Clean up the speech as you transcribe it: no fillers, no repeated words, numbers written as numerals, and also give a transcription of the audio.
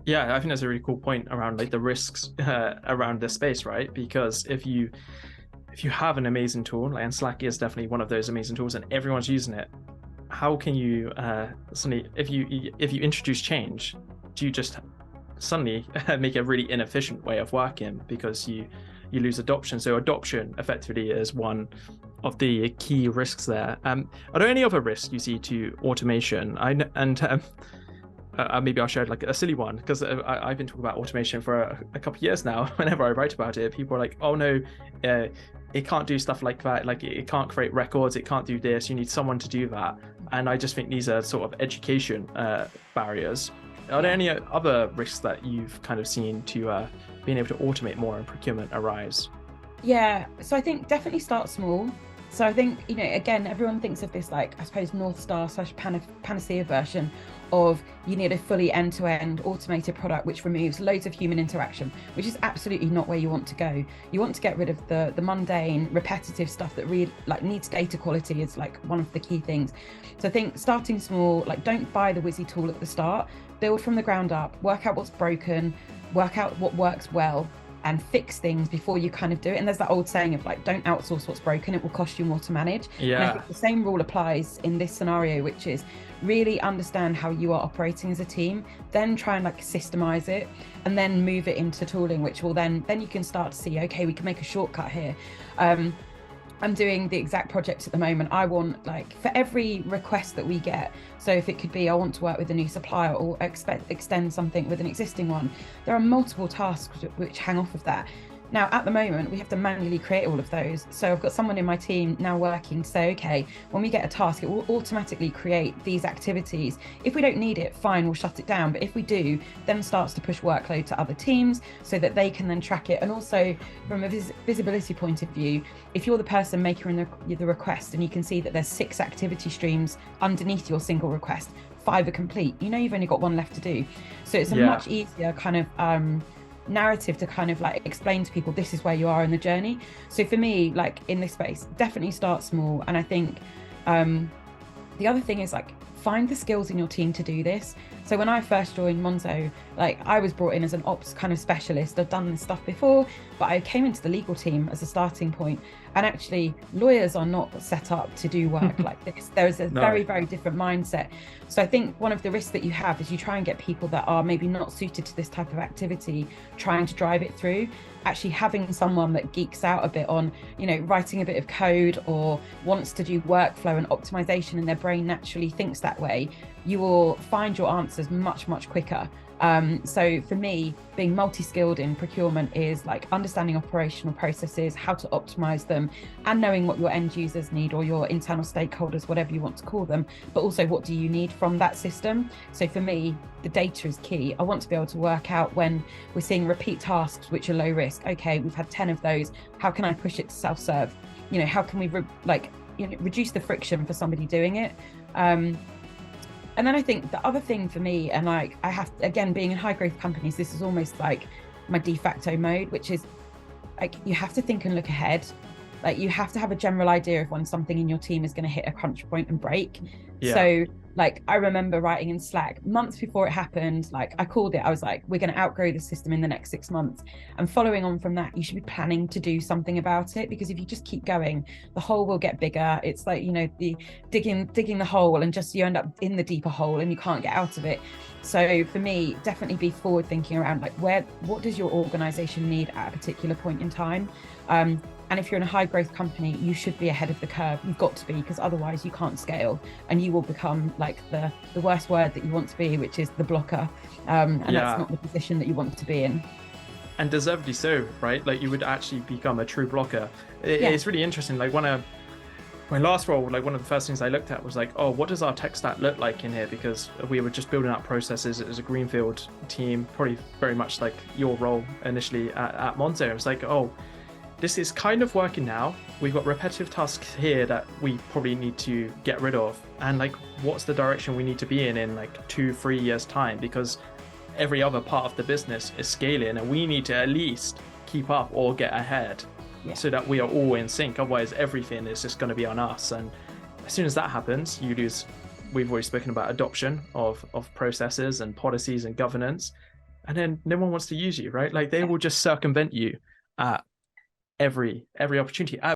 Yeah, I think that's a really cool point around like the risks around this space, right? Because if you have an amazing tool, like, and Slack is definitely one of those amazing tools, and everyone's using it, how can you suddenly, if you introduce change, do you just suddenly make a really inefficient way of working because you lose adoption? So adoption effectively is one of the key risks there. Are there any other risks you see to automation? Maybe I'll share like a silly one because I've been talking about automation for a couple of years now. Whenever I write about it, people are like, "Oh no, it can't do stuff like that. Like it can't create records. It can't do this. You need someone to do that." And I just think these are sort of education barriers. Are there any other risks that you've kind of seen to being able to automate more in procurement arise? Yeah, so I think definitely start small. So I think, again, everyone thinks of this, like, I suppose, North Star slash panacea version of you need a fully end-to-end automated product which removes loads of human interaction, which is absolutely not where you want to go. You want to get rid of the mundane, repetitive stuff that really like needs data quality is like one of the key things. So I think starting small, like don't buy the whizzy tool at the start, build from the ground up, work out what's broken, work out what works well, and fix things before you kind of do it. And there's that old saying of like, don't outsource what's broken, it will cost you more to manage. And I Yeah, think the same rule applies in this scenario, which is really understand how you are operating as a team, then try and like systemize it, and then move it into tooling, which will then you can start to see, okay, we can make a shortcut here. I'm doing the exact project at the moment. I want, like, for every request that we get, so if it could be I want to work with a new supplier or extend something with an existing one, there are multiple tasks which hang off of that. Now, at the moment, we have to manually create all of those. So I've got someone in my team now working to say, okay, when we get a task, it will automatically create these activities. If we don't need it, fine, we'll shut it down. But if we do, then starts to push workload to other teams so that they can then track it. And also from a visibility point of view, if you're the person making the request and you can see that there's 6 activity streams underneath your single request, 5 are complete, you've only got 1 left to do. So it's a much easier kind of narrative to kind of like explain to people this is where you are in the journey. So for me, like in this space, definitely start small. And I think the other thing is like find the skills in your team to do this. So when I first joined Monzo, like I was brought in as an ops kind of specialist. I've done this stuff before, but I came into the legal team as a starting point. And actually, lawyers are not set up to do work like this. There is a very, very different mindset. So I think one of the risks that you have is you try and get people that are maybe not suited to this type of activity, trying to drive it through. Actually having someone that geeks out a bit on, writing a bit of code or wants to do workflow and optimization, and their brain naturally thinks that way, you will find your answers much, much quicker. So for me, being multi-skilled in procurement is like understanding operational processes, how to optimize them, and knowing what your end users need or your internal stakeholders, whatever you want to call them, but also what do you need from that system. So for me, the data is key. I want to be able to work out when we're seeing repeat tasks which are low risk. Okay, we've had 10 of those. How can I push it to self-serve? How can we reduce the friction for somebody doing it? And then I think the other thing for me, and like I have, again, being in high growth companies, this is almost like my de facto mode, which is like you have to think and look ahead. Like you have to have a general idea of when something in your team is going to hit a crunch point and break. yeah, So like I remember writing in Slack months before it happened, like I called it, I was like, we're going to outgrow the system in the next 6 months. And following on from that, you should be planning to do something about it, because if you just keep going, the hole will get bigger. It's like, the digging the hole and just you end up in the deeper hole and you can't get out of it. So for me, definitely be forward thinking around like what does your organization need at a particular point in time? And if you're in a high growth company, you should be ahead of the curve. You've got to be, because otherwise you can't scale and you will become like the worst word that you want to be, which is the blocker. And that's not the position that you want to be in. And deservedly so, right? Like you would actually become a true blocker. It's really interesting. Like my last role, like one of the first things I looked at was like, oh, what does our tech stack look like in here? Because we were just building up processes as a greenfield team, probably very much like your role initially at Monzo. It was like, oh, this is kind of working now. We've got repetitive tasks here that we probably need to get rid of. And like, what's the direction we need to be in like 2-3 years time? Because every other part of the business is scaling and we need to at least keep up or get ahead so that we are all in sync. Otherwise, everything is just going to be on us. And as soon as that happens, you lose. We've already spoken about adoption of processes and policies and governance. and then no one wants to use you, right? Like they will just circumvent you at every opportunity.